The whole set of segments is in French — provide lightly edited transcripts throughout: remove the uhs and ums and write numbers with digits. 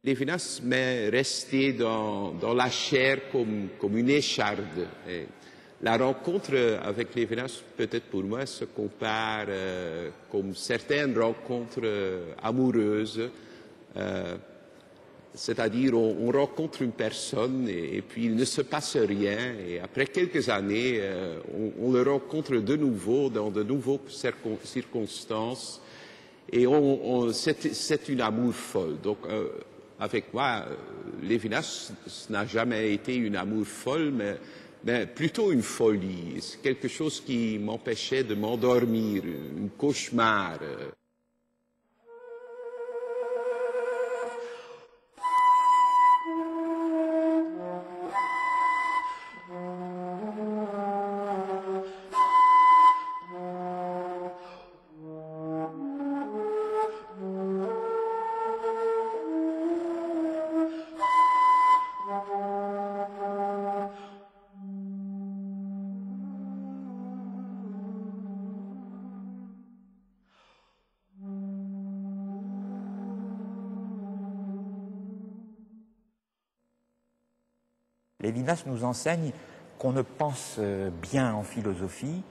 Lévinas m'est resté dans la chair comme une écharde. Et la rencontre avec Lévinas, peut-être pour moi, se compare comme certaines rencontres amoureuses. C'est-à-dire, on rencontre une personne et puis il ne se passe rien. Et après quelques années, on le rencontre de nouveau dans de nouvelles circonstances. Et c'est une amour folle. Donc, avec moi, Lévinas n'a jamais été une amour folle, mais plutôt une folie. C'est quelque chose qui m'empêchait de m'endormir, un cauchemar. Lévinas nous enseigne qu'on ne pense bien en philosophie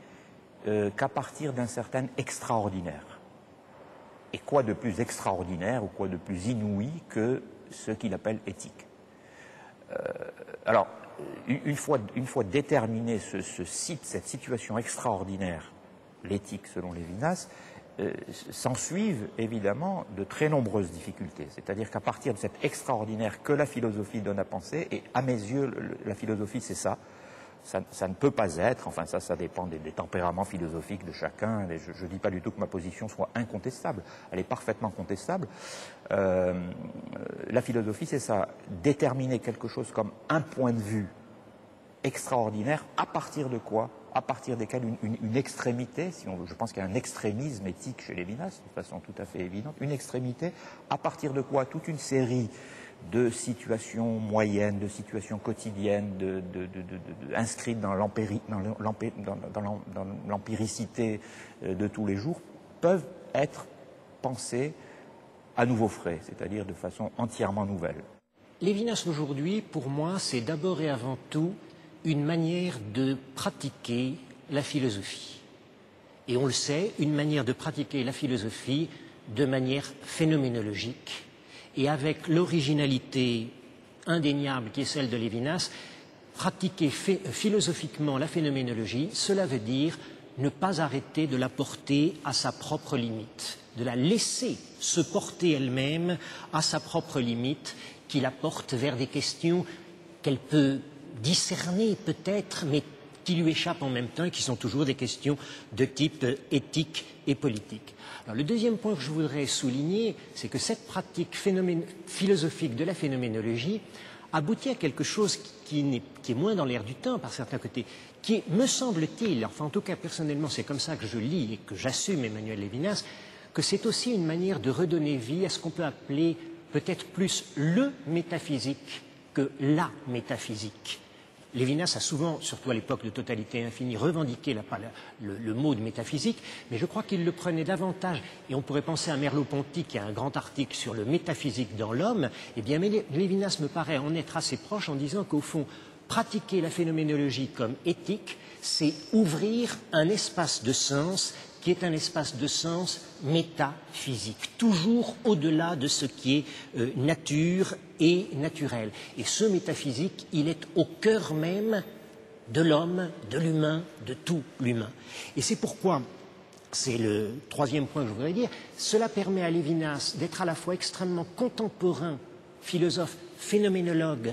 qu'à partir d'un certain extraordinaire. Et quoi de plus extraordinaire ou quoi de plus inouï que ce qu'il appelle éthique. Alors, une fois déterminé cette situation extraordinaire, l'éthique selon Lévinas, s'ensuivent évidemment de très nombreuses difficultés. C'est-à-dire qu'à partir de cet extraordinaire que la philosophie donne à penser, et à mes yeux, la philosophie c'est ça ne peut pas être, enfin ça dépend des tempéraments philosophiques de chacun, et je ne dis pas du tout que ma position soit incontestable, elle est parfaitement contestable. La philosophie c'est ça, déterminer quelque chose comme un point de vue extraordinaire, à partir de quoi? À partir desquels une extrémité, je pense qu'il y a un extrémisme éthique chez Lévinas, de façon tout à fait évidente, une extrémité, à partir de quoi toute une série de situations moyennes, de situations quotidiennes, inscrites dans l'empiricité de tous les jours, peuvent être pensées à nouveau frais, c'est-à-dire de façon entièrement nouvelle. Lévinas aujourd'hui, pour moi, c'est d'abord et avant tout une manière de pratiquer la philosophie. Et on le sait, une manière de pratiquer la philosophie de manière phénoménologique et avec l'originalité indéniable qui est celle de Lévinas. Pratiquer philosophiquement la phénoménologie, cela veut dire ne pas arrêter de la porter à sa propre limite, de la laisser se porter elle-même à sa propre limite, qui la porte vers des questions qu'elle peut discerner peut-être, mais qui lui échappent en même temps et qui sont toujours des questions de type éthique et politique. Alors, le deuxième point que je voudrais souligner, c'est que cette pratique philosophique de la phénoménologie aboutit à quelque chose qui est moins dans l'air du temps par certains côtés, qui est, me semble-t-il, enfin en tout cas personnellement c'est comme ça que je lis et que j'assume Emmanuel Lévinas, que c'est aussi une manière de redonner vie à ce qu'on peut appeler peut-être plus le métaphysique que la métaphysique. Lévinas a souvent, surtout à l'époque de Totalité infinie, revendiqué le mot de métaphysique, mais je crois qu'il le prenait davantage, et on pourrait penser à Merleau-Ponty qui a un grand article sur le métaphysique dans l'homme, eh bien Lévinas me paraît en être assez proche en disant qu'au fond, pratiquer la phénoménologie comme éthique, c'est ouvrir un espace de sens qui est un espace de sens métaphysique, toujours au-delà de ce qui est nature et naturel. Et ce métaphysique, il est au cœur même de l'homme, de l'humain, de tout l'humain. Et c'est pourquoi, c'est le troisième point que je voudrais dire, cela permet à Lévinas d'être à la fois extrêmement contemporain, philosophe, phénoménologue,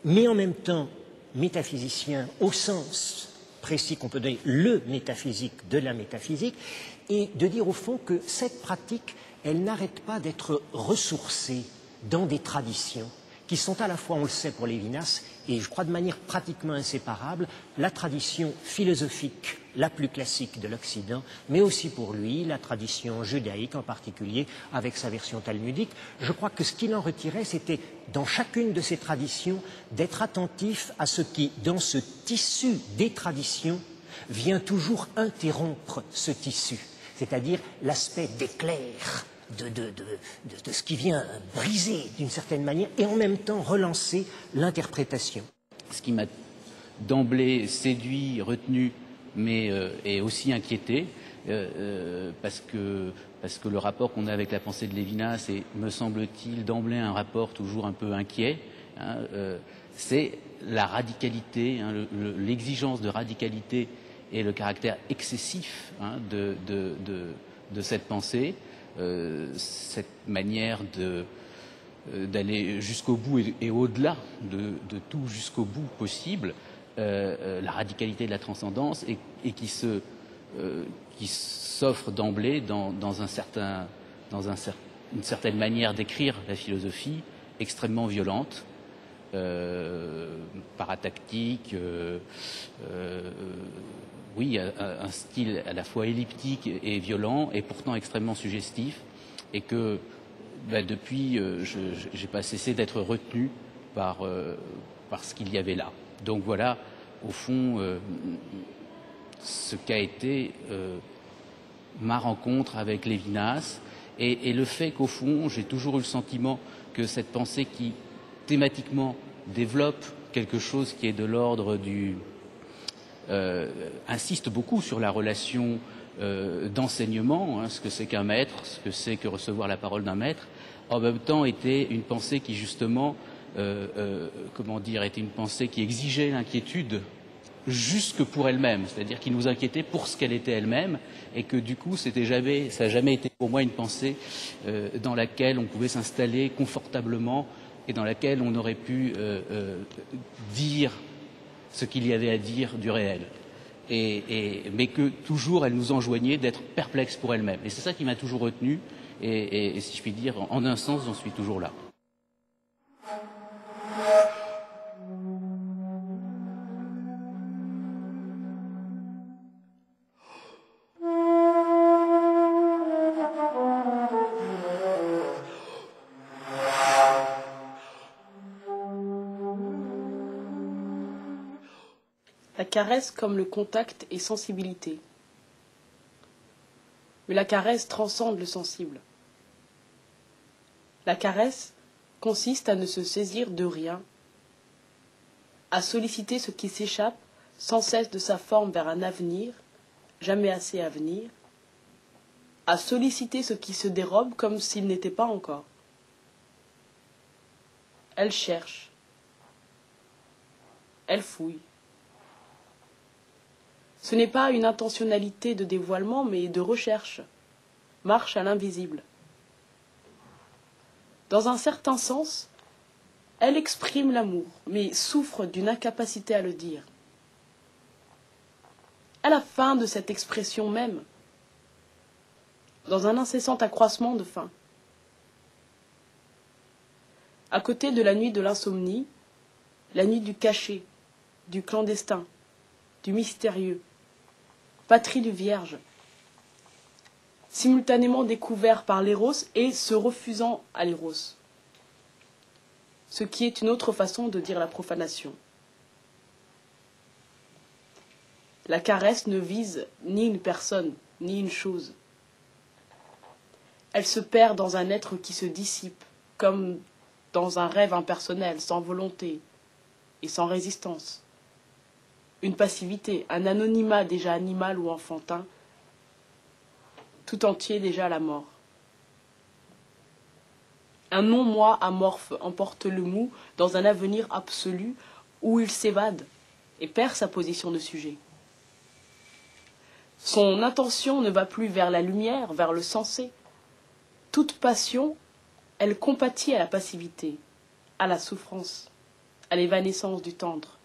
mais en même temps métaphysicien au sens précis qu'on peut donner, le métaphysique de la métaphysique, et de dire au fond que cette pratique, elle n'arrête pas d'être ressourcée dans des traditions qui sont à la fois, on le sait pour Lévinas, et je crois de manière pratiquement inséparable, la tradition philosophique la plus classique de l'Occident, mais aussi pour lui la tradition judaïque en particulier, avec sa version talmudique. Je crois que ce qu'il en retirait, c'était dans chacune de ces traditions d'être attentif à ce qui, dans ce tissu des traditions, vient toujours interrompre ce tissu, c'est-à-dire l'aspect d'éclair de ce qui vient briser d'une certaine manière et en même temps relancer l'interprétation. Ce qui m'a d'emblée séduit, retenu, mais et aussi inquiété, parce que le rapport qu'on a avec la pensée de Lévinas est, me semble-t-il, d'emblée un rapport toujours un peu inquiet, hein, c'est la radicalité, hein, l'exigence de radicalité et le caractère excessif, hein, de cette pensée, cette manière d'aller jusqu'au bout et au-delà de tout jusqu'au bout possible, la radicalité de la transcendance et qui s'offre d'emblée dans une certaine manière d'écrire la philosophie extrêmement violente, paratactique, oui, un style à la fois elliptique et violent et pourtant extrêmement suggestif, et que depuis, j'ai pas cessé d'être retenu par ce qu'il y avait là. Donc voilà, au fond, ce qu'a été ma rencontre avec Lévinas et le fait qu'au fond, j'ai toujours eu le sentiment que cette pensée qui thématiquement développe quelque chose qui est de l'ordre du... insiste beaucoup sur la relation d'enseignement, hein, ce que c'est qu'un maître, ce que c'est que recevoir la parole d'un maître, en même temps était une pensée qui justement, comment dire, était une pensée qui exigeait l'inquiétude jusque pour elle-même, c'est-à-dire qui nous inquiétait pour ce qu'elle était elle-même, et que du coup, ça n'a jamais été pour moi une pensée dans laquelle on pouvait s'installer confortablement et dans laquelle on aurait pu dire ce qu'il y avait à dire du réel. Mais que toujours elle nous enjoignait d'être perplexes pour elle-même. Et c'est ça qui m'a toujours retenu, et si je puis dire, en un sens, j'en suis toujours là. La caresse comme le contact et sensibilité. Mais la caresse transcende le sensible. La caresse consiste à ne se saisir de rien, à solliciter ce qui s'échappe sans cesse de sa forme vers un avenir, jamais assez à venir, à solliciter ce qui se dérobe comme s'il n'était pas encore. Elle cherche, elle fouille. Ce n'est pas une intentionnalité de dévoilement, mais de recherche, marche à l'invisible. Dans un certain sens, elle exprime l'amour, mais souffre d'une incapacité à le dire. Elle a faim de cette expression même, dans un incessant accroissement de faim. À côté de la nuit de l'insomnie, la nuit du caché, du clandestin, du mystérieux, patrie du Vierge, simultanément découvert par l'éros et se refusant à l'éros, ce qui est une autre façon de dire la profanation. La caresse ne vise ni une personne, ni une chose. Elle se perd dans un être qui se dissipe, comme dans un rêve impersonnel, sans volonté et sans résistance. Une passivité, un anonymat déjà animal ou enfantin, tout entier déjà à la mort. Un non-moi amorphe emporte le mou dans un avenir absolu où il s'évade et perd sa position de sujet. Son intention ne va plus vers la lumière, vers le sensé. Toute passion, elle compatit à la passivité, à la souffrance, à l'évanescence du tendre.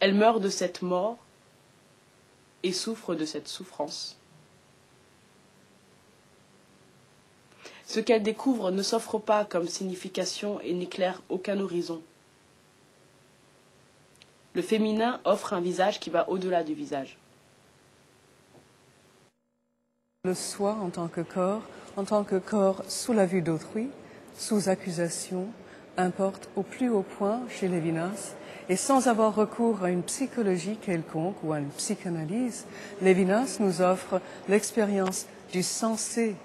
Elle meurt de cette mort et souffre de cette souffrance. Ce qu'elle découvre ne s'offre pas comme signification et n'éclaire aucun horizon. Le féminin offre un visage qui va au-delà du visage. Le soi en tant que corps sous la vue d'autrui, sous accusation, importe au plus haut point chez Lévinas, et sans avoir recours à une psychologie quelconque ou à une psychanalyse, Lévinas nous offre l'expérience du sensé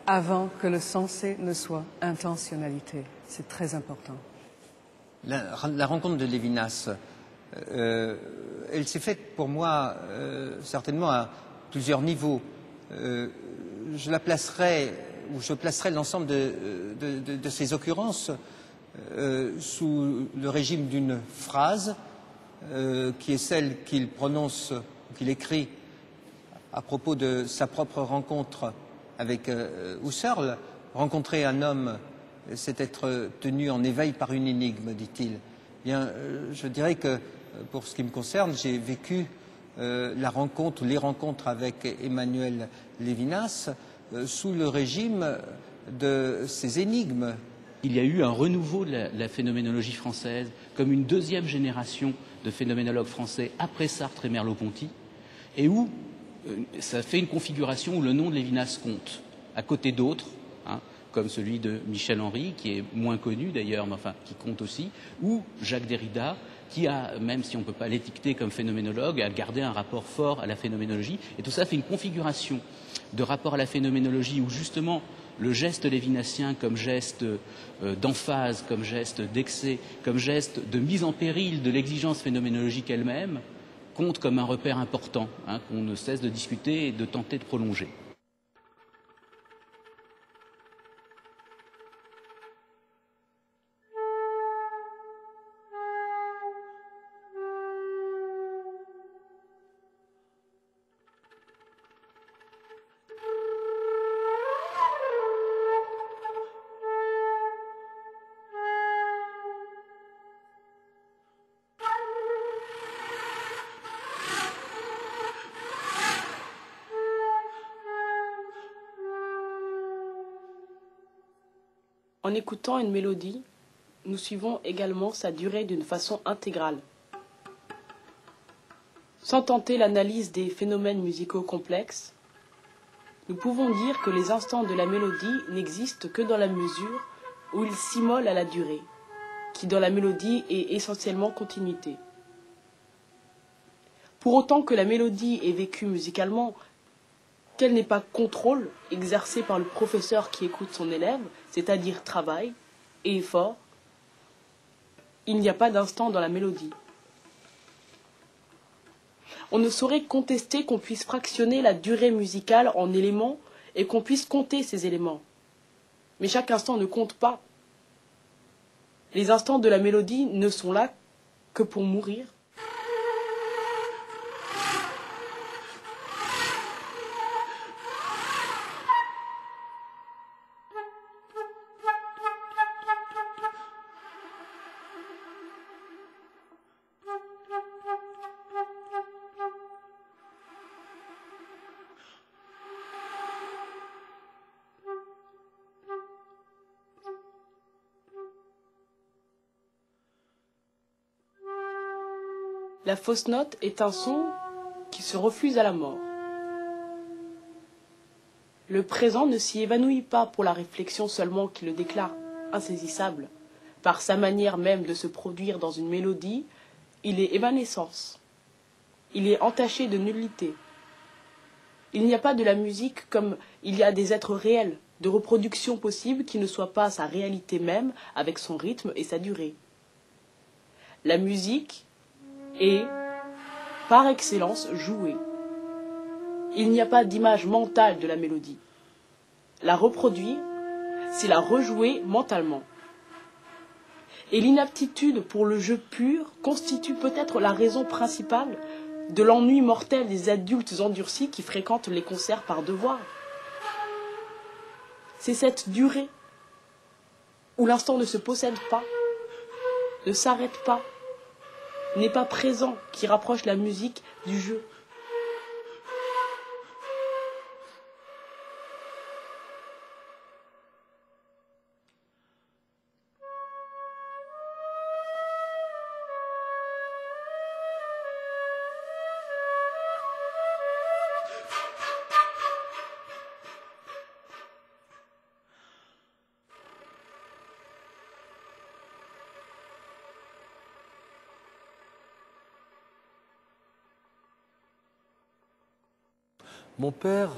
avant que le sensé ne soit intentionnalité. C'est très important. La rencontre de Lévinas, elle s'est faite pour moi certainement à plusieurs niveaux. Je la placerai, ou je placerai l'ensemble de ces occurrences sous le régime d'une phrase qui est celle qu'il prononce, qu'il écrit à propos de sa propre rencontre avec Husserl. Rencontrer un homme, c'est être tenu en éveil par une énigme, dit-il. Bien, je dirais que pour ce qui me concerne, j'ai vécu la rencontre ou les rencontres avec Emmanuel Lévinas sous le régime de ces énigmes. Il y a eu un renouveau de la phénoménologie française, comme une deuxième génération de phénoménologues français après Sartre et Merleau-Ponty, et où ça fait une configuration où le nom de Lévinas compte, à côté d'autres, hein, comme celui de Michel Henry, qui est moins connu d'ailleurs, mais enfin qui compte aussi, ou Jacques Derrida, qui a, même si on ne peut pas l'étiqueter comme phénoménologue, a gardé un rapport fort à la phénoménologie. Et tout ça fait une configuration de rapport à la phénoménologie où justement le geste lévinassien comme geste d'emphase, comme geste d'excès, comme geste de mise en péril de l'exigence phénoménologique elle-même, compte comme un repère important, hein, qu'on ne cesse de discuter et de tenter de prolonger. En écoutant une mélodie, nous suivons également sa durée d'une façon intégrale. Sans tenter l'analyse des phénomènes musicaux complexes, nous pouvons dire que les instants de la mélodie n'existent que dans la mesure où ils s'immolent à la durée, qui dans la mélodie est essentiellement continuité. Pour autant que la mélodie est vécue musicalement, qu'elle n'est pas contrôle exercé par le professeur qui écoute son élève, c'est-à-dire travail et effort, il n'y a pas d'instant dans la mélodie. On ne saurait contester qu'on puisse fractionner la durée musicale en éléments et qu'on puisse compter ces éléments. Mais chaque instant ne compte pas. Les instants de la mélodie ne sont là que pour mourir. La fausse note est un son qui se refuse à la mort. Le présent ne s'y évanouit pas pour la réflexion seulement qui le déclare insaisissable. Par sa manière même de se produire dans une mélodie, il est évanescence. Il est entaché de nullité. Il n'y a pas de la musique comme il y a des êtres réels, de reproduction possible qui ne soit pas sa réalité même avec son rythme et sa durée. La musique est, par excellence, jouée. Il n'y a pas d'image mentale de la mélodie. La reproduire, c'est la rejouer mentalement. Et l'inaptitude pour le jeu pur constitue peut-être la raison principale de l'ennui mortel des adultes endurcis qui fréquentent les concerts par devoir. C'est cette durée où l'instant ne se possède pas, ne s'arrête pas, n'est pas présent qui rapproche la musique du jeu. Mon père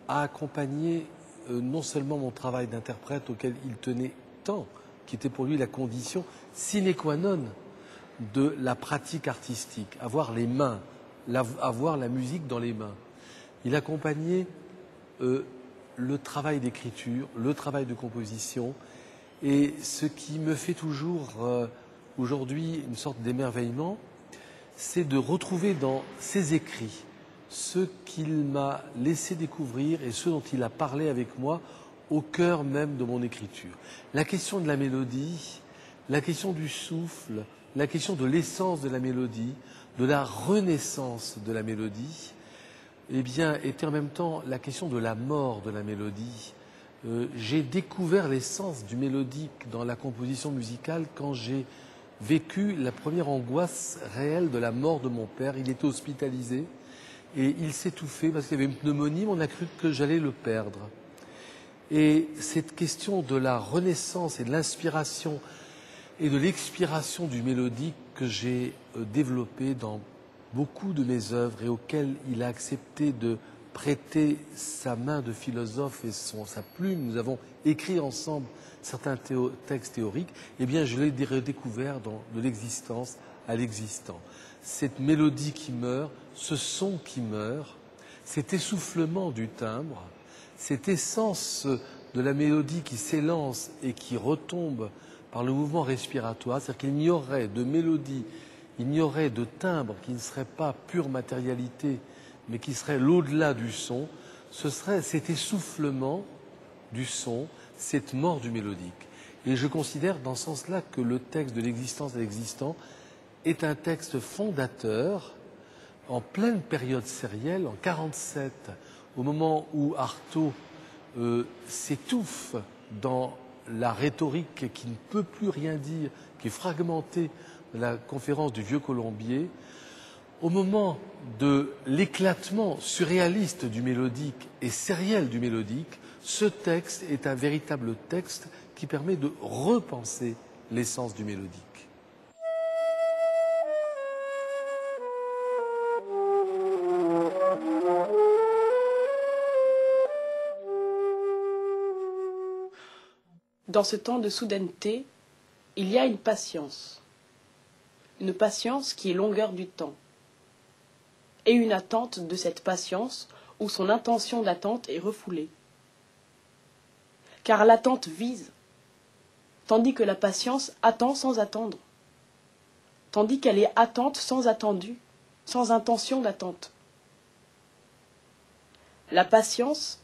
a accompagné non seulement mon travail d'interprète auquel il tenait tant, qui était pour lui la condition sine qua non de la pratique artistique, avoir les mains, avoir la musique dans les mains. Il accompagnait le travail d'écriture, le travail de composition, et ce qui me fait toujours aujourd'hui une sorte d'émerveillement, c'est de retrouver dans ses écrits ce qu'il m'a laissé découvrir et ce dont il a parlé avec moi au cœur même de mon écriture. La question de la mélodie, la question du souffle, la question de l'essence de la mélodie, de la renaissance de la mélodie, eh bien, était en même temps la question de la mort de la mélodie. J'ai découvert l'essence du mélodique dans la composition musicale quand j'ai vécu la première angoisse réelle de la mort de mon père. Il était hospitalisé et il s'étouffait parce qu'il y avait une pneumonie, on a cru que j'allais le perdre. Et cette question de la renaissance et de l'inspiration et de l'expiration du mélodique que j'ai développé dans beaucoup de mes œuvres et auquel il a accepté de prêter sa main de philosophe et sa plume, nous avons écrit ensemble certains textes théoriques, eh bien je l'ai redécouvert de l'existence à l'existant. Cette mélodie qui meurt, ce son qui meurt, cet essoufflement du timbre, cette essence de la mélodie qui s'élance et qui retombe par le mouvement respiratoire, c'est-à-dire qu'il n'y aurait de mélodie, il n'y aurait de timbre qui ne serait pas pure matérialité, mais qui serait l'au-delà du son, ce serait cet essoufflement du son, cette mort du mélodique. Et je considère dans ce sens-là que le texte de l'existence à l'existant est un texte fondateur en pleine période sérielle, en 1947, au moment où Artaud s'étouffe dans la rhétorique qui ne peut plus rien dire, qui est fragmentée de la conférence du Vieux Colombier, au moment de l'éclatement surréaliste du mélodique et sériel du mélodique, ce texte est un véritable texte qui permet de repenser l'essence du mélodique. Dans ce temps de soudaineté, il y a une patience qui est longueur du temps, et une attente de cette patience où son intention d'attente est refoulée. Car l'attente vise, tandis que la patience attend sans attendre, tandis qu'elle est attente sans attendu, sans intention d'attente. La patience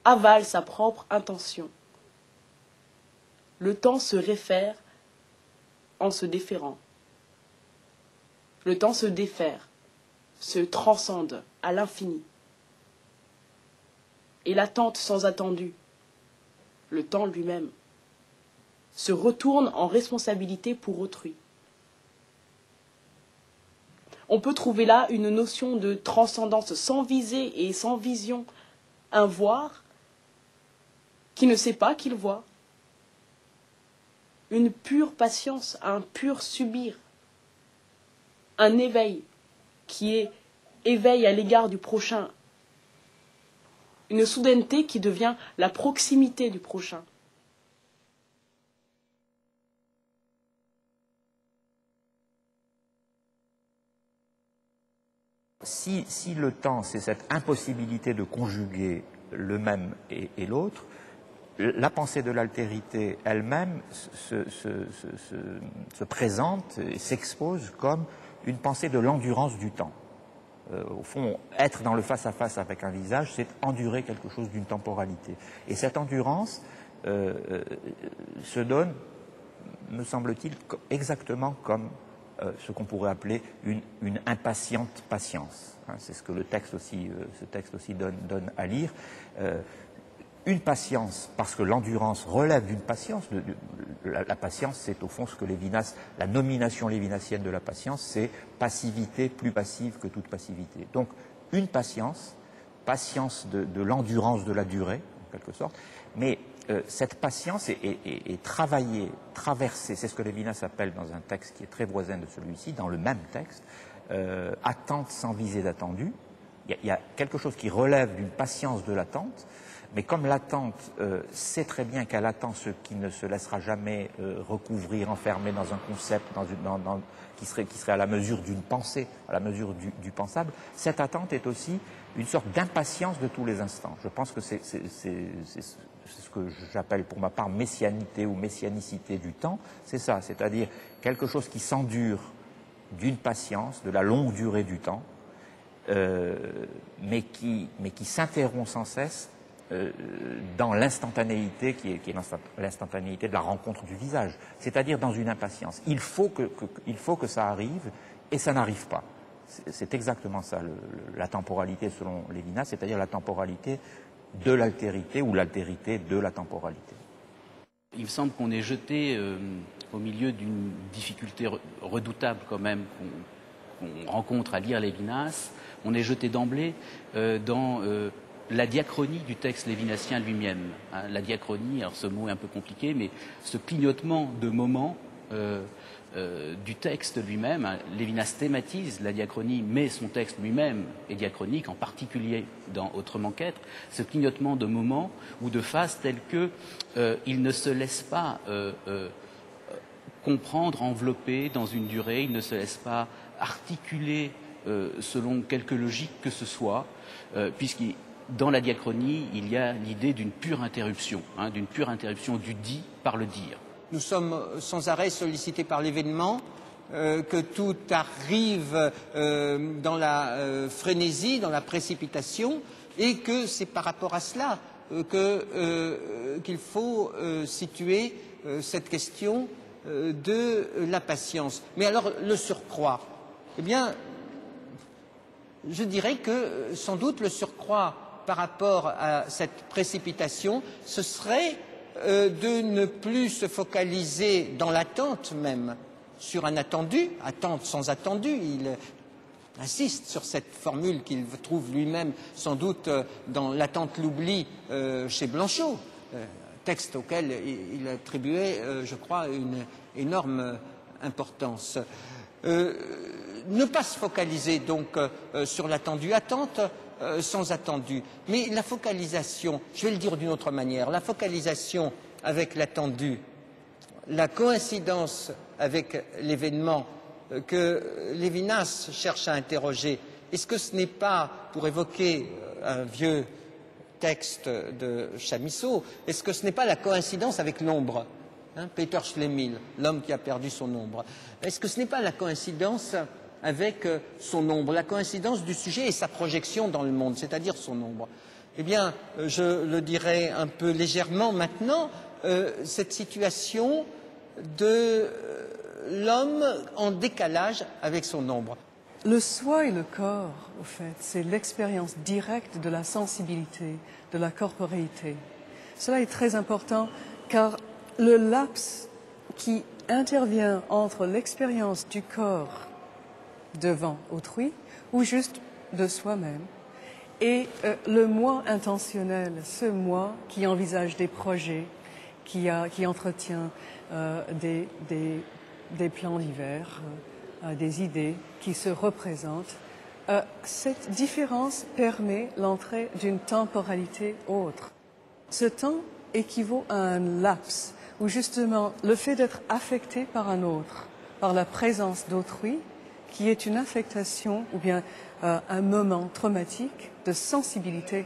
avale sa propre intention. Le temps se réfère en se déférant. Le temps se défère, se transcende à l'infini. Et l'attente sans attendu, le temps lui-même, se retourne en responsabilité pour autrui. On peut trouver là une notion de transcendance sans visée et sans vision, un voir qui ne sait pas qu'il voit, une pure patience, un pur subir, un éveil qui est éveil à l'égard du prochain, une soudaineté qui devient la proximité du prochain. Si le temps, c'est cette impossibilité de conjuguer le même et l'autre, la pensée de l'altérité elle-même se présente et s'expose comme une pensée de l'endurance du temps. Au fond, être dans le face-à-face avec un visage, c'est endurer quelque chose d'une temporalité. Et cette endurance se donne, me semble-t-il, exactement comme ce qu'on pourrait appeler une impatiente patience. Hein, c'est ce que ce texte aussi donne à lire. Une patience, parce que l'endurance relève d'une patience. La patience, c'est au fond ce que Lévinas, la nomination lévinassienne de la patience, c'est passivité plus passive que toute passivité. Donc, une patience de l'endurance de la durée, en quelque sorte, mais cette patience est travaillée, traversée, c'est ce que Lévinas appelle dans un texte qui est très voisin de celui-ci, dans le même texte, attente sans visée d'attendu. Il y a quelque chose qui relève d'une patience de l'attente, Mais comme l'attente sait très bien qu'elle attend ce qui ne se laissera jamais recouvrir, enfermer dans un concept, qui serait à la mesure d'une pensée, à la mesure du pensable, cette attente est aussi une sorte d'impatience de tous les instants. Je pense que c'est ce que j'appelle pour ma part messianité ou messianicité du temps, c'est ça, c'est-à-dire quelque chose qui s'endure d'une patience, de la longue durée du temps, mais qui s'interrompt sans cesse dans l'instantanéité qui est l'instantanéité de la rencontre du visage, c'est-à-dire dans une impatience. Il faut que ça arrive et ça n'arrive pas. C'est exactement ça, la temporalité selon Lévinas, c'est-à-dire la temporalité de l'altérité ou l'altérité de la temporalité. Il me semble qu'on est jeté au milieu d'une difficulté redoutable quand même qu'on rencontre à lire Lévinas. On est jeté d'emblée dans la diachronie du texte lévinassien lui-même. Hein, la diachronie, alors ce mot est un peu compliqué, mais ce clignotement de moments du texte lui-même. Hein, Lévinas thématise la diachronie, mais son texte lui-même est diachronique, en particulier dans Autrement qu'être. Ce clignotement de moments ou de phases telles que il ne se laisse pas comprendre, envelopper dans une durée, il ne se laisse pas articuler selon quelque logique que ce soit, puisque dans la diachronie, il y a l'idée d'une pure interruption, hein, d'une pure interruption du dit par le dire. Nous sommes sans arrêt sollicités par l'événement, que tout arrive dans la frénésie, dans la précipitation, et que c'est par rapport à cela qu'il faut situer cette question de la patience. Mais alors, le surcroît, eh bien, je dirais que sans doute le surcroît par rapport à cette précipitation, ce serait de ne plus se focaliser dans l'attente même sur un attendu, attente sans attendu. Il insiste sur cette formule qu'il trouve lui-même sans doute dans L'attente l'oubli chez Blanchot, texte auquel il attribuait, je crois, une énorme importance. Ne pas se focaliser donc sur l'attendu, attente sans attendu. Mais la focalisation, je vais le dire d'une autre manière, la focalisation avec l'attendu, la coïncidence avec l'événement que Lévinas cherche à interroger, est-ce que ce n'est pas, pour évoquer un vieux texte de Chamisso, est-ce que ce n'est pas la coïncidence avec l'ombre, hein, Peter Schlemihl, l'homme qui a perdu son ombre, est-ce que ce n'est pas la coïncidence avec son ombre, la coïncidence du sujet et sa projection dans le monde, c'est-à-dire son ombre? Eh bien, je le dirais un peu légèrement maintenant, cette situation de l'homme en décalage avec son ombre. Le soi et le corps, au fait, c'est l'expérience directe de la sensibilité, de la corporéité. Cela est très important car le laps qui intervient entre l'expérience du corps devant autrui ou juste de soi-même et le moi intentionnel, ce moi qui envisage des projets, qui entretient des plans divers, des idées qui se représentent. Cette différence permet l'entrée d'une temporalité autre. Ce temps équivaut à un laps où justement le fait d'être affecté par un autre, par la présence d'autrui, qui est une affectation ou bien un moment traumatique de sensibilité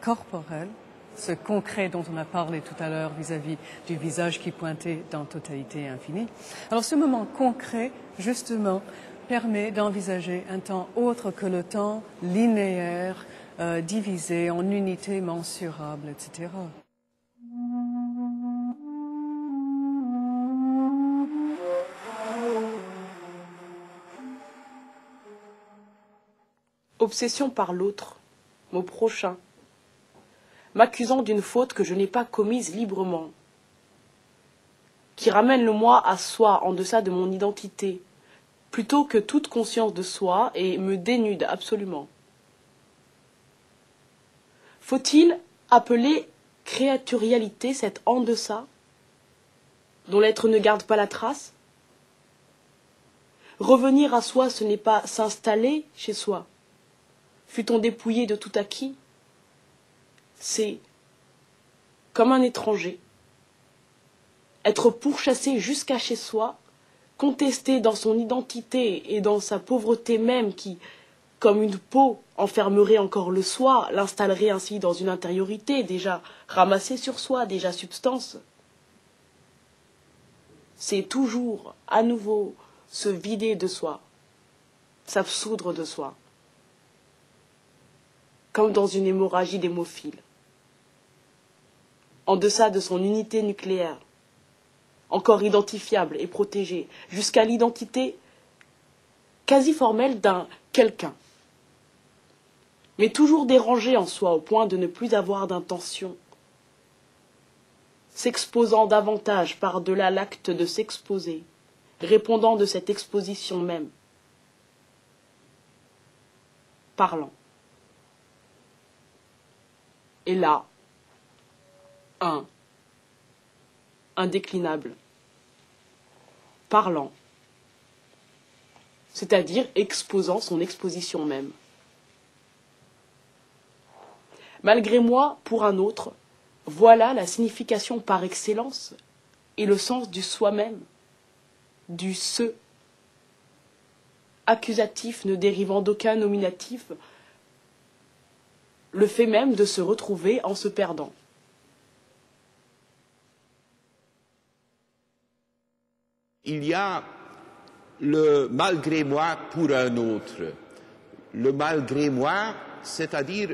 corporelle, ce concret dont on a parlé tout à l'heure vis-à-vis du visage qui pointait dans totalité infinie. Alors ce moment concret, justement, permet d'envisager un temps autre que le temps linéaire, divisé en unités mensurables, etc. Obsession par l'autre, mon prochain, m'accusant d'une faute que je n'ai pas commise librement, qui ramène le moi à soi en deçà de mon identité, plutôt que toute conscience de soi et me dénude absolument. Faut-il appeler créaturialité cette en-deçà, dont l'être ne garde pas la trace? Revenir à soi, ce n'est pas s'installer chez soi. Fut-on dépouillé de tout acquis? C'est comme un étranger, être pourchassé jusqu'à chez soi, contesté dans son identité et dans sa pauvreté même qui, comme une peau, enfermerait encore le soi, l'installerait ainsi dans une intériorité déjà ramassée sur soi, déjà substance. C'est toujours, à nouveau, se vider de soi, s'absoudre de soi, comme dans une hémorragie d'hémophile, en deçà de son unité nucléaire, encore identifiable et protégée, jusqu'à l'identité quasi formelle d'un quelqu'un, mais toujours dérangé en soi au point de ne plus avoir d'intention, s'exposant davantage par-delà l'acte de s'exposer, répondant de cette exposition même, parlant. Et là, indéclinable, parlant, c'est-à-dire exposant son exposition même. Malgré moi, pour un autre, voilà la signification par excellence et le sens du soi-même, du ce, accusatif ne dérivant d'aucun nominatif, le fait même de se retrouver en se perdant. Il y a le malgré moi pour un autre. Le malgré moi, c'est-à-dire,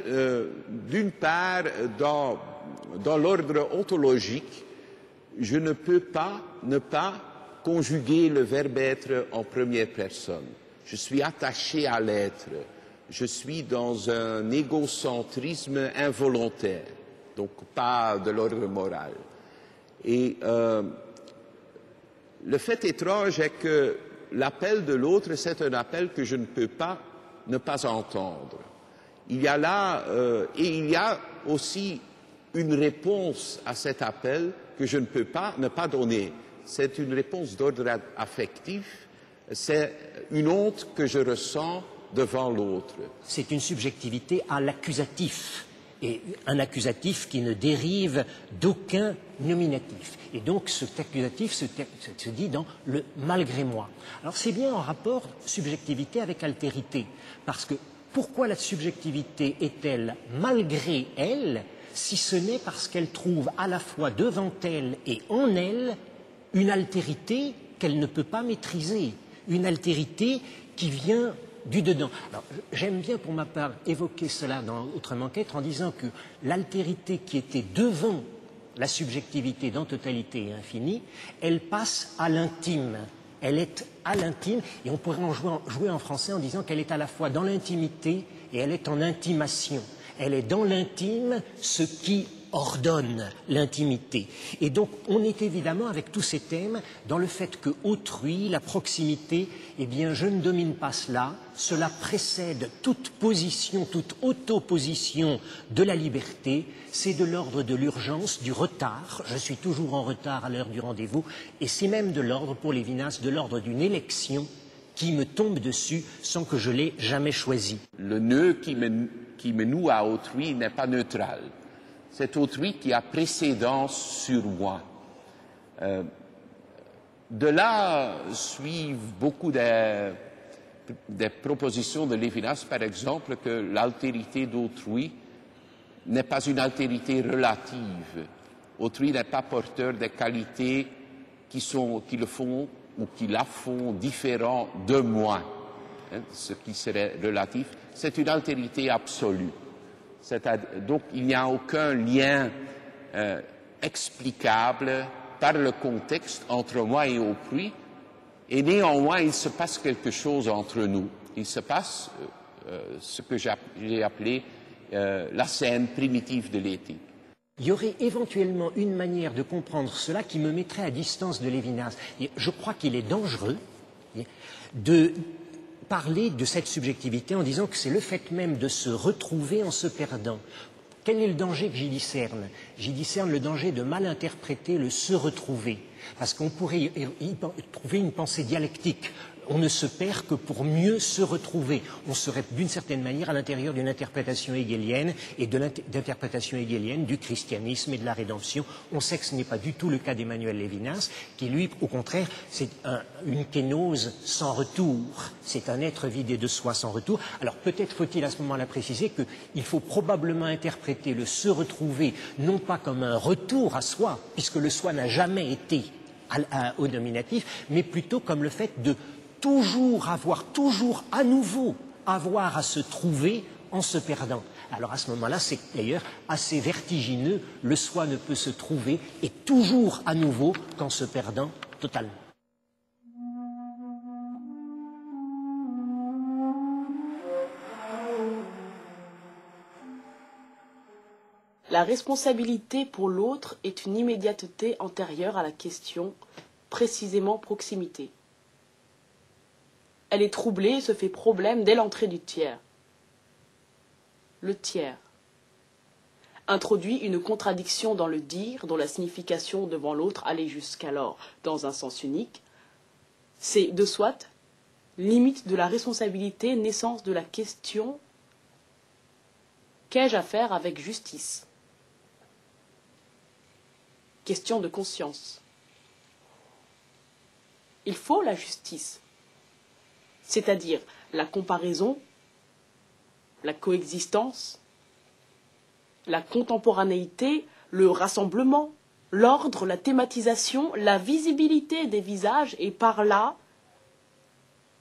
d'une part, dans l'ordre ontologique, je ne peux pas ne pas conjuguer le verbe être en première personne. Je suis attaché à l'être. Je suis dans un égocentrisme involontaire, donc pas de l'ordre moral. Et le fait étrange est que l'appel de l'autre, c'est un appel que je ne peux pas ne pas entendre. Il y a là, et il y a aussi une réponse à cet appel que je ne peux pas ne pas donner. C'est une réponse d'ordre affectif, c'est une honte que je ressens devant l'autre. C'est une subjectivité à l'accusatif, et un accusatif qui ne dérive d'aucun nominatif. Et donc cet accusatif se dit dans le malgré moi. Alors c'est bien en rapport subjectivité avec altérité, parce que pourquoi la subjectivité est-elle malgré elle, si ce n'est parce qu'elle trouve à la fois devant elle et en elle une altérité qu'elle ne peut pas maîtriser, une altérité qui vient du dedans. Alors, j'aime bien pour ma part évoquer cela dans Autrement qu'être en disant que l'altérité qui était devant la subjectivité dans totalité et infinie, elle passe à l'intime. Elle est à l'intime, et on pourrait en jouer en français en disant qu'elle est à la fois dans l'intimité et elle est en intimation. Elle est dans l'intime ce qui ordonne l'intimité. Et donc, on est évidemment, avec tous ces thèmes, dans le fait que autrui, la proximité, eh bien, je ne domine pas cela. Cela précède toute position, toute auto-position de la liberté. C'est de l'ordre de l'urgence, du retard. Je suis toujours en retard à l'heure du rendez-vous. Et c'est même de l'ordre, pour Lévinas, de l'ordre d'une élection qui me tombe dessus sans que je l'ai jamais choisi. Le nœud qui me noue à autrui n'est pas neutral. C'est autrui qui a précédence sur moi. De là suivent beaucoup des propositions de Lévinas, par exemple, que l'altérité d'autrui n'est pas une altérité relative. Autrui n'est pas porteur des qualités qui le font ou qui la font différent de moi, ce qui serait relatif. C'est une altérité absolue. Donc, il n'y a aucun lien explicable par le contexte entre moi et autrui, et néanmoins, il se passe quelque chose entre nous. Il se passe ce que j'ai appelé la scène primitive de l'éthique. Il y aurait éventuellement une manière de comprendre cela qui me mettrait à distance de Lévinas. Et je crois qu'il est dangereux de parler de cette subjectivité en disant que c'est le fait même de se retrouver en se perdant. Quel est le danger que j'y discerne? J'y discerne le danger de mal interpréter le se retrouver. parce qu'on pourrait y trouver une pensée dialectique. On ne se perd que pour mieux se retrouver. On serait d'une certaine manière à l'intérieur d'une interprétation hegélienne et d'interprétation hegélienne du christianisme et de la rédemption. On sait que ce n'est pas du tout le cas d'Emmanuel Lévinas, qui lui, au contraire, c'est une kénose sans retour. C'est un être vidé de soi sans retour. Alors peut-être faut-il à ce moment-là préciser qu'il faut probablement interpréter le se retrouver non pas comme un retour à soi, puisque le soi n'a jamais été au nominatif, mais plutôt comme le fait de toujours à nouveau avoir à se trouver en se perdant. Alors à ce moment-là, c'est d'ailleurs assez vertigineux, le soi ne peut se trouver et toujours à nouveau qu'en se perdant totalement. La responsabilité pour l'autre est une immédiateté antérieure à la question, précisément proximité. Elle est troublée et se fait problème dès l'entrée du tiers. Le tiers introduit une contradiction dans le dire, dont la signification devant l'autre allait jusqu'alors dans un sens unique. C'est, de soit, limite de la responsabilité, naissance de la question « qu'ai-je à faire avec justice ?» Question de conscience. Il faut la justice, c'est-à-dire la comparaison, la coexistence, la contemporanéité, le rassemblement, l'ordre, la thématisation, la visibilité des visages et par là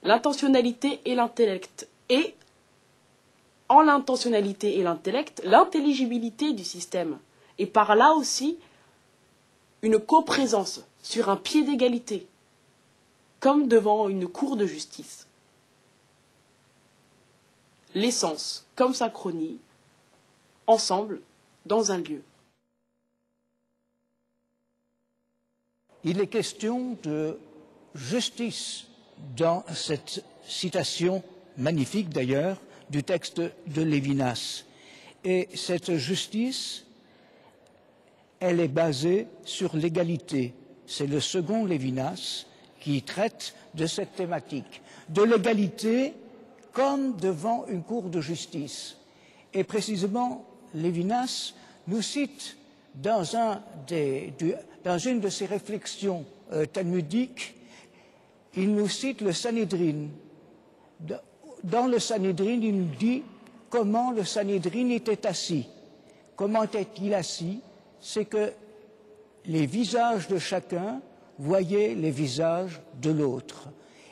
l'intentionnalité et l'intellect. Et en l'intentionnalité et l'intellect, l'intelligibilité du système. Et par là aussi une coprésence sur un pied d'égalité, comme devant une cour de justice. L'essence comme synchronie, ensemble, dans un lieu. Il est question de justice dans cette citation magnifique d'ailleurs du texte de Lévinas. Et cette justice, elle est basée sur l'égalité. C'est le second Lévinas qui traite de cette thématique, de l'égalité comme devant une cour de justice. Et précisément, Lévinas nous cite dans une de ses réflexions talmudiques, il nous cite le Sanhédrin. Dans le Sanhédrin, il nous dit comment le Sanhédrin était assis. Comment était-il assis? C'est que les visages de chacun voyaient les visages de l'autre.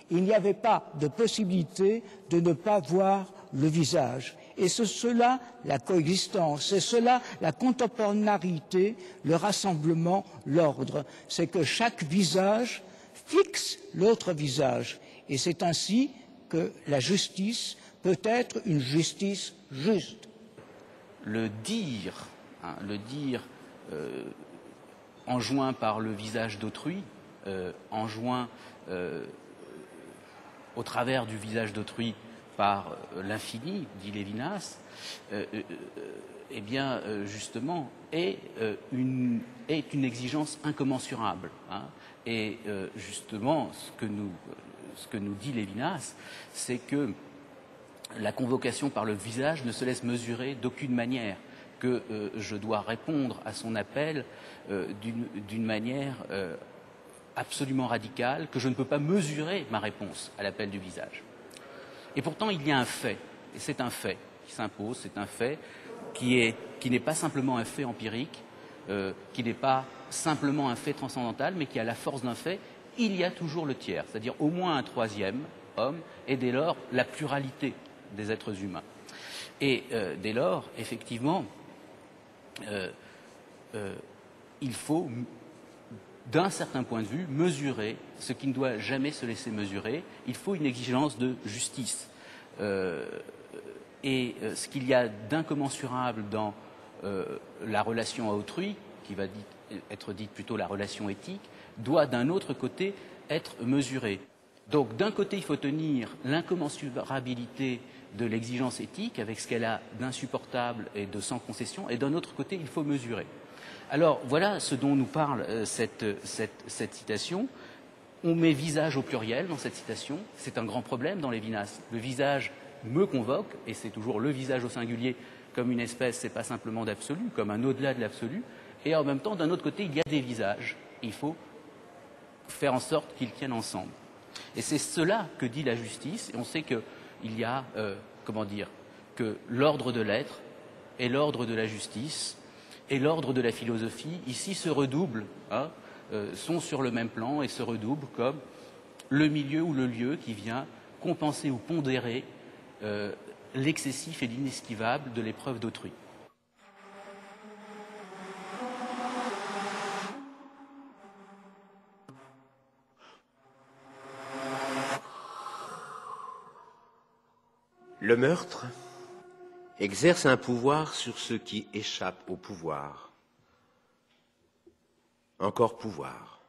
Il n'y avait pas de possibilité de ne pas voir le visage. Et c'est cela la coexistence, c'est cela la contemporanéité, le rassemblement, l'ordre. C'est que chaque visage fixe l'autre visage. Et c'est ainsi que la justice peut être une justice juste. Le dire enjoint par le visage d'autrui, enjoint au travers du visage d'autrui par l'infini, dit Lévinas, eh bien, justement, est une exigence incommensurable. Hein. Et justement, ce que nous dit Lévinas, c'est que la convocation par le visage ne se laisse mesurer d'aucune manière, que je dois répondre à son appel d'une manière absolument radicale, que je ne peux pas mesurer ma réponse à l'appel du visage. Et pourtant, il y a un fait, et c'est un fait qui s'impose, c'est un fait qui n'est pas simplement un fait empirique, qui n'est pas simplement un fait transcendantal, mais qui a la force d'un fait. Il y a toujours le tiers, c'est-à-dire au moins un troisième homme, et dès lors la pluralité des êtres humains. Et dès lors, effectivement, il faut, d'un certain point de vue, mesurer ce qui ne doit jamais se laisser mesurer. Il faut une exigence de justice. Et ce qu'il y a d'incommensurable dans la relation à autrui, qui va être dite plutôt la relation éthique, doit d'un autre côté être mesuré. Donc d'un côté, il faut tenir l'incommensurabilité de l'exigence éthique avec ce qu'elle a d'insupportable et de sans concession, et d'un autre côté, il faut mesurer. Alors, voilà ce dont nous parle cette citation. On met visage au pluriel dans cette citation. C'est un grand problème dans Lévinas. Le visage me convoque, et c'est toujours le visage au singulier comme une espèce, c'est pas simplement d'absolu, comme un au-delà de l'absolu. Et en même temps, d'un autre côté, il y a des visages. Il faut faire en sorte qu'ils tiennent ensemble. Et c'est cela que dit la justice. Et on sait qu'il y a, que l'ordre de l'être et l'ordre de la justice et l'ordre de la philosophie, ici, se redoublent, sont sur le même plan et se redoublent comme le milieu ou le lieu qui vient compenser ou pondérer l'excessif et l'inesquivable de l'épreuve d'autrui. Le meurtre exerce un pouvoir sur ceux qui échappent au pouvoir. Encore pouvoir,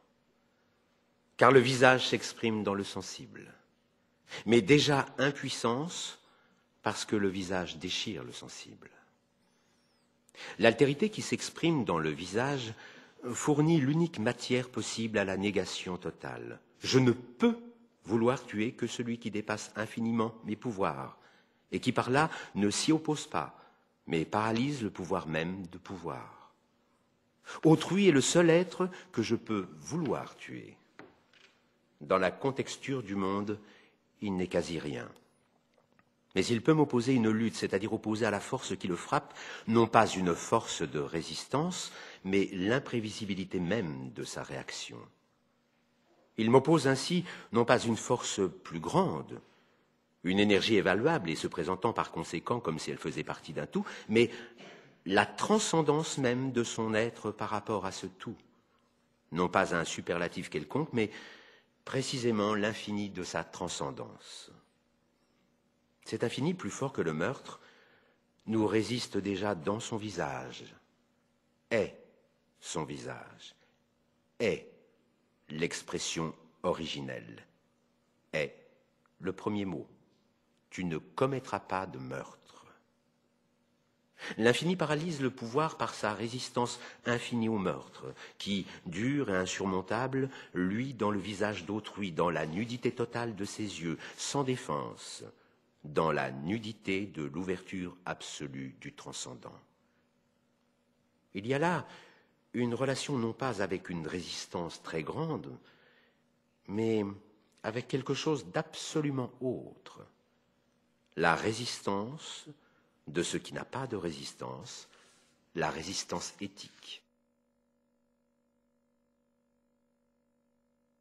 car le visage s'exprime dans le sensible, mais déjà impuissance parce que le visage déchire le sensible. L'altérité qui s'exprime dans le visage fournit l'unique matière possible à la négation totale. Je ne peux vouloir tuer que celui qui dépasse infiniment mes pouvoirs, et qui par là ne s'y oppose pas, mais paralyse le pouvoir même de pouvoir. Autrui est le seul être que je peux vouloir tuer. Dans la contexture du monde, il n'est quasi rien. Mais il peut m'opposer une lutte, c'est-à-dire opposer à la force qui le frappe, non pas une force de résistance, mais l'imprévisibilité même de sa réaction. Il m'oppose ainsi non pas une force plus grande, une énergie évaluable et se présentant par conséquent comme si elle faisait partie d'un tout, mais la transcendance même de son être par rapport à ce tout. Non pas un superlatif quelconque, mais précisément l'infini de sa transcendance. Cet infini, plus fort que le meurtre, nous résiste déjà dans son visage, est son visage, est l'expression originelle, est le premier mot. Tu ne commettras pas de meurtre. L'infini paralyse le pouvoir par sa résistance infinie au meurtre, qui, dur et insurmontable, luit dans le visage d'autrui, dans la nudité totale de ses yeux, sans défense, dans la nudité de l'ouverture absolue du transcendant. Il y a là une relation non pas avec une résistance très grande, mais avec quelque chose d'absolument autre. La résistance de ce qui n'a pas de résistance, la résistance éthique.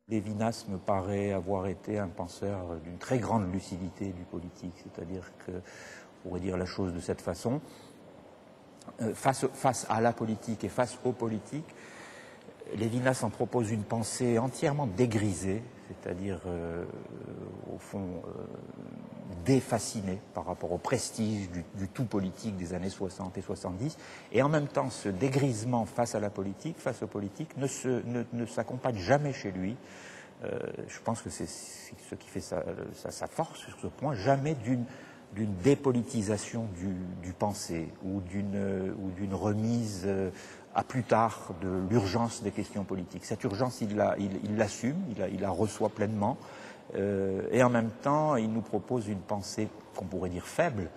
Lévinas me paraît avoir été un penseur d'une très grande lucidité du politique, c'est-à-dire que, on pourrait dire la chose de cette façon, face à la politique et face aux politiques, Lévinas en propose une pensée entièrement dégrisée, c'est-à-dire au fond défascinée par rapport au prestige du tout politique des années 60 et 70, et en même temps ce dégrisement face à la politique, face aux politiques, ne s'accompagne jamais chez lui. Je pense que c'est ce qui fait sa force sur ce point, jamais d'une dépolitisation du pensée ou d'une remise à plus tard de l'urgence des questions politiques. Cette urgence, il l'assume, il la reçoit pleinement, et en même temps, il nous propose une pensée qu'on pourrait dire faible,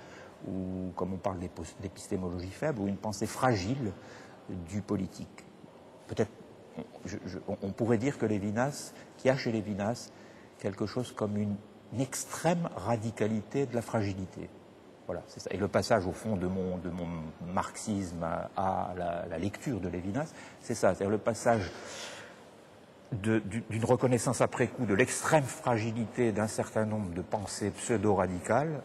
ou comme on parle d'épistémologie faible, ou une pensée fragile du politique. Peut-être, on pourrait dire que Lévinas, qu'il y a chez Lévinas quelque chose comme une extrême radicalité de la fragilité. Voilà, c'est ça. Et le passage, au fond, de mon marxisme à la lecture de Lévinas, c'est ça. C'est-à-dire le passage d'une reconnaissance après coup de l'extrême fragilité d'un certain nombre de pensées pseudo-radicales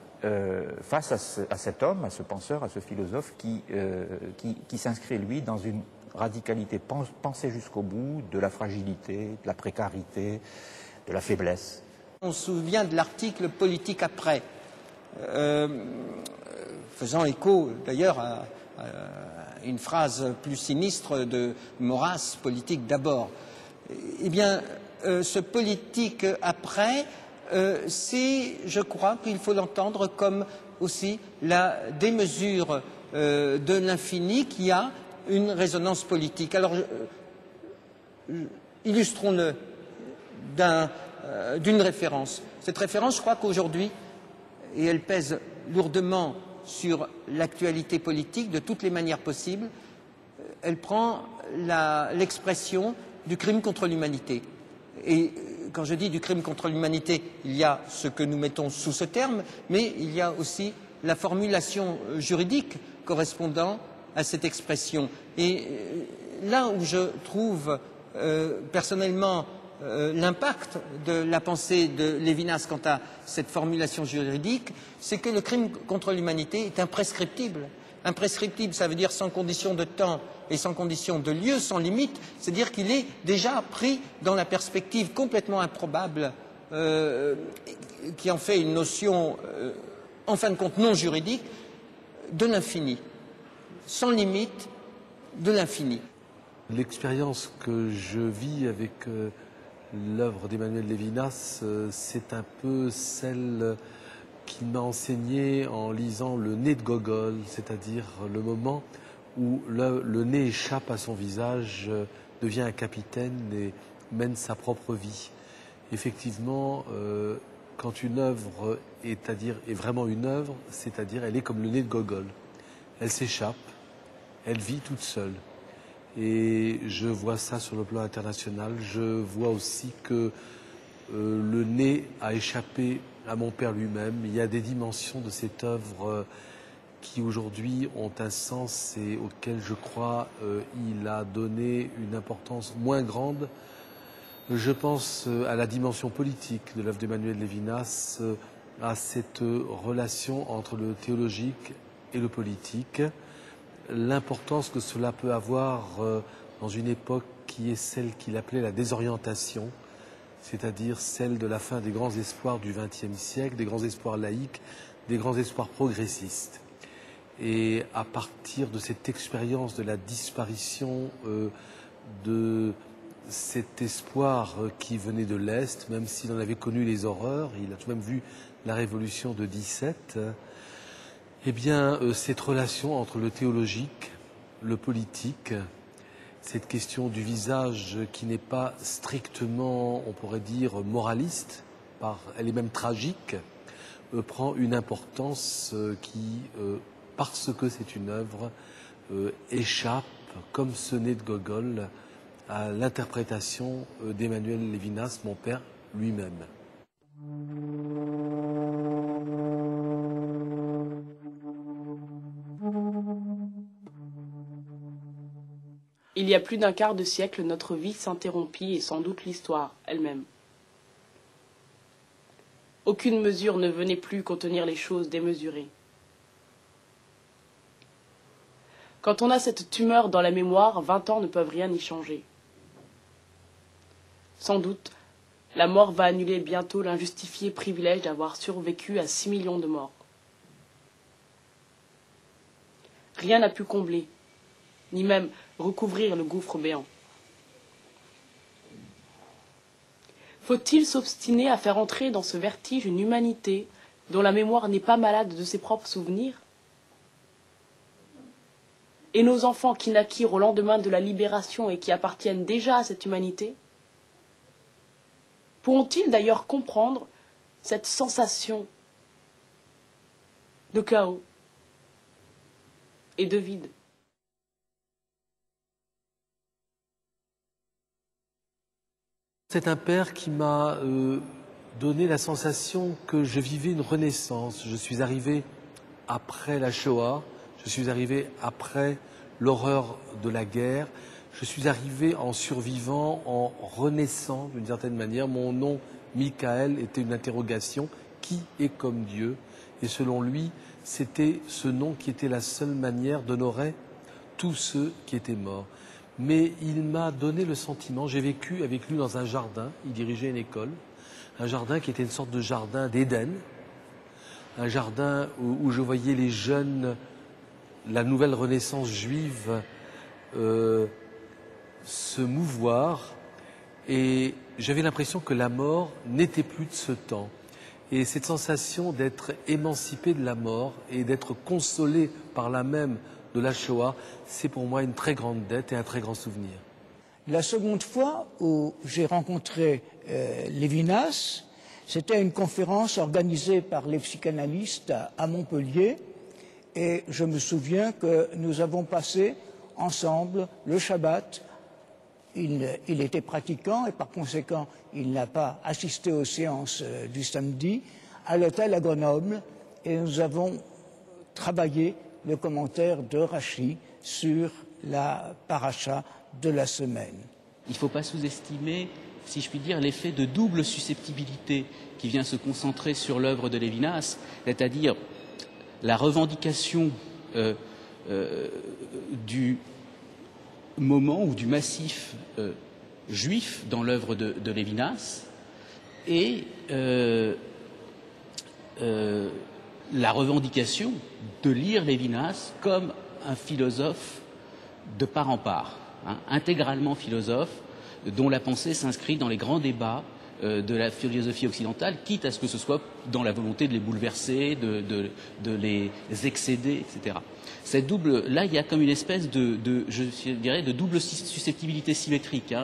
face à cet homme, à ce penseur, à ce philosophe qui s'inscrit, lui, dans une radicalité pensée jusqu'au bout de la fragilité, de la précarité, de la faiblesse. On se souvient de l'article « Politique après », faisant écho d'ailleurs à une phrase plus sinistre de Maurras, « politique d'abord ». Eh bien, ce politique après, c'est, je crois qu'il faut l'entendre comme aussi la démesure de l'infini qu'il y a une résonance politique. Alors, illustrons-le d'une référence. Cette référence, je crois qu'aujourd'hui, et elle pèse lourdement sur l'actualité politique de toutes les manières possibles, elle prend l'expression du crime contre l'humanité. Et quand je dis du crime contre l'humanité, il y a ce que nous mettons sous ce terme, mais il y a aussi la formulation juridique correspondant à cette expression. Et là où je trouve personnellement l'impact de la pensée de Lévinas quant à cette formulation juridique, c'est que le crime contre l'humanité est imprescriptible. Imprescriptible, ça veut dire sans condition de temps et sans condition de lieu, sans limite, c'est-à-dire qu'il est déjà pris dans la perspective complètement improbable qui en fait une notion, en fin de compte, non juridique, de l'infini, sans limite de l'infini. L'expérience que je vis avec l'œuvre d'Emmanuel Lévinas, c'est un peu celle qu'il m'a enseigné en lisant Le nez de Gogol, c'est-à-dire le moment où le nez échappe à son visage, devient un capitaine et mène sa propre vie. Effectivement, quand une œuvre est vraiment une œuvre, c'est-à-dire elle est comme le nez de Gogol. Elle s'échappe, elle vit toute seule. Et je vois ça sur le plan international. Je vois aussi que le nez a échappé à mon père lui-même. Il y a des dimensions de cette œuvre qui aujourd'hui ont un sens et auxquelles je crois il a donné une importance moins grande. Je pense à la dimension politique de l'œuvre d'Emmanuel Lévinas, à cette relation entre le théologique et le politique, l'importance que cela peut avoir dans une époque qui est celle qu'il appelait la désorientation, c'est-à-dire celle de la fin des grands espoirs du XXe siècle, des grands espoirs laïques, des grands espoirs progressistes. Et à partir de cette expérience de la disparition de cet espoir qui venait de l'Est, même s'il en avait connu les horreurs, il a tout de même vu la révolution de 17, eh bien, cette relation entre le théologique, le politique, cette question du visage qui n'est pas strictement, on pourrait dire, moraliste, elle est même tragique, prend une importance qui, parce que c'est une œuvre, échappe, comme ce nez de Gogol, à l'interprétation d'Emmanuel Lévinas, mon père lui-même. Il y a plus d'un quart de siècle, notre vie s'interrompit et sans doute l'histoire elle-même. Aucune mesure ne venait plus contenir les choses démesurées. Quand on a cette tumeur dans la mémoire, 20 ans ne peuvent rien y changer. Sans doute, la mort va annuler bientôt l'injustifié privilège d'avoir survécu à 6 millions de morts. Rien n'a pu combler, ni même recouvrir le gouffre béant. Faut-il s'obstiner à faire entrer dans ce vertige une humanité dont la mémoire n'est pas malade de ses propres souvenirs? Et nos enfants qui naquirent au lendemain de la libération et qui appartiennent déjà à cette humanité, pourront-ils d'ailleurs comprendre cette sensation de chaos et de vide? C'est un père qui m'a donné la sensation que je vivais une renaissance. Je suis arrivé après la Shoah, je suis arrivé après l'horreur de la guerre, je suis arrivé en survivant, en renaissant d'une certaine manière. Mon nom, Michael, était une interrogation. Qui est comme Dieu? Et selon lui, c'était ce nom qui était la seule manière d'honorer tous ceux qui étaient morts. Mais il m'a donné le sentiment, j'ai vécu avec lui dans un jardin, il dirigeait une école, un jardin qui était une sorte de jardin d'Éden, un jardin où je voyais les jeunes, la nouvelle renaissance juive se mouvoir, et j'avais l'impression que la mort n'était plus de ce temps. Et cette sensation d'être émancipé de la mort et d'être consolé par là même de la Shoah, c'est pour moi une très grande dette et un très grand souvenir. La seconde fois où j'ai rencontré Lévinas, c'était à une conférence organisée par les psychanalystes à Montpellier, et je me souviens que nous avons passé ensemble le Shabbat. Il était pratiquant et par conséquent il n'a pas assisté aux séances du samedi à l'hôtel à Grenoble, et nous avons travaillé le commentaire de Rashi sur la paracha de la semaine. Il ne faut pas sous-estimer, si je puis dire, l'effet de double susceptibilité qui vient se concentrer sur l'œuvre de Lévinas, c'est-à-dire la revendication du moment ou du massif juif dans l'œuvre de Lévinas et la revendication de lire Lévinas comme un philosophe de part en part, intégralement philosophe, dont la pensée s'inscrit dans les grands débats de la philosophie occidentale, quitte à ce que ce soit dans la volonté de les bouleverser, de les excéder, etc. Là, il y a comme une espèce je dirais, de double susceptibilité symétrique,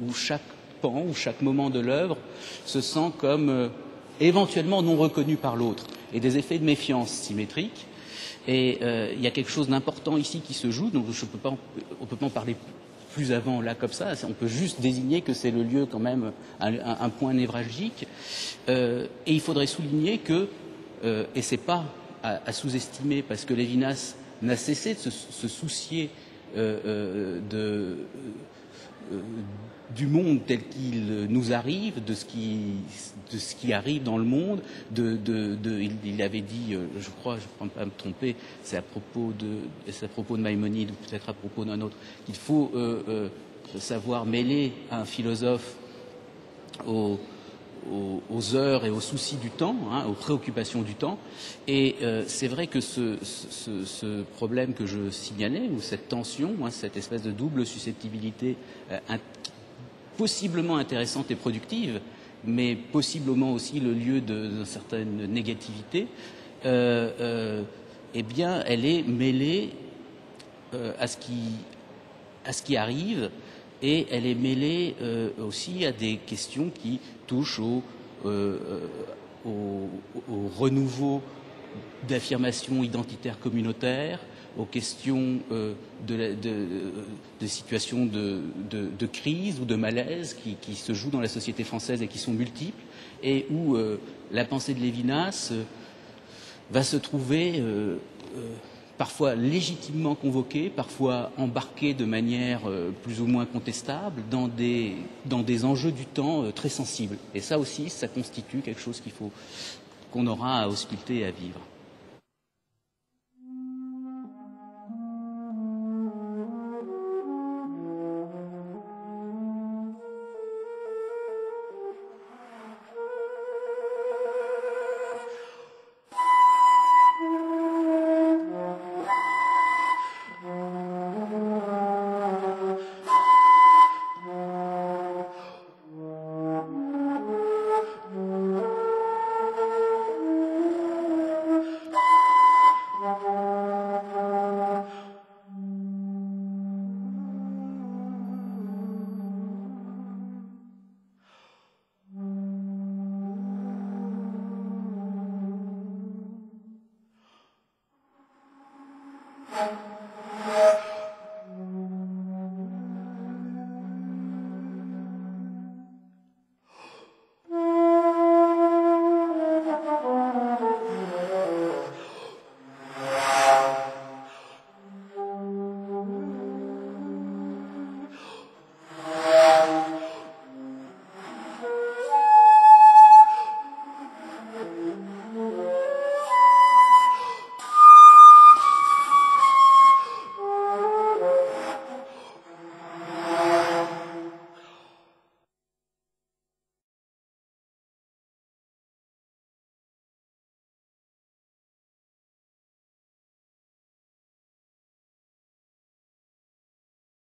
où chaque pan, où chaque moment de l'œuvre se sent comme éventuellement non reconnu par l'autre, et des effets de méfiance symétriques. Et il y a quelque chose d'important ici qui se joue, donc on ne peut pas en parler plus avant là comme ça, on peut juste désigner que c'est le lieu quand même, un point névralgique. Et il faudrait souligner que, et c'est pas à sous-estimer, parce que Lévinas n'a cessé de se soucier du monde tel qu'il nous arrive, de ce qui arrive dans le monde. Il avait dit, je crois, je ne peux pas me tromper, c'est à propos de Maïmonide, ou peut-être à propos d'un autre, qu'il faut savoir mêler un philosophe aux heures et aux soucis du temps, aux préoccupations du temps. Et c'est vrai que ce problème que je signalais, ou cette tension, cette espèce de double susceptibilité possiblement intéressante et productive, mais possiblement aussi le lieu d'une certaine négativité, eh bien, elle est mêlée à ce qui arrive, et elle est mêlée aussi à des questions qui touchent au renouveau d'affirmation identitaire communautaire, aux questions de situations de crise ou de malaise qui se jouent dans la société française et qui sont multiples, et où la pensée de Lévinas va se trouver parfois légitimement convoquée, parfois embarquée de manière plus ou moins contestable dans des enjeux du temps très sensibles. Et ça aussi, ça constitue quelque chose qu'on aura à ausculter et à vivre.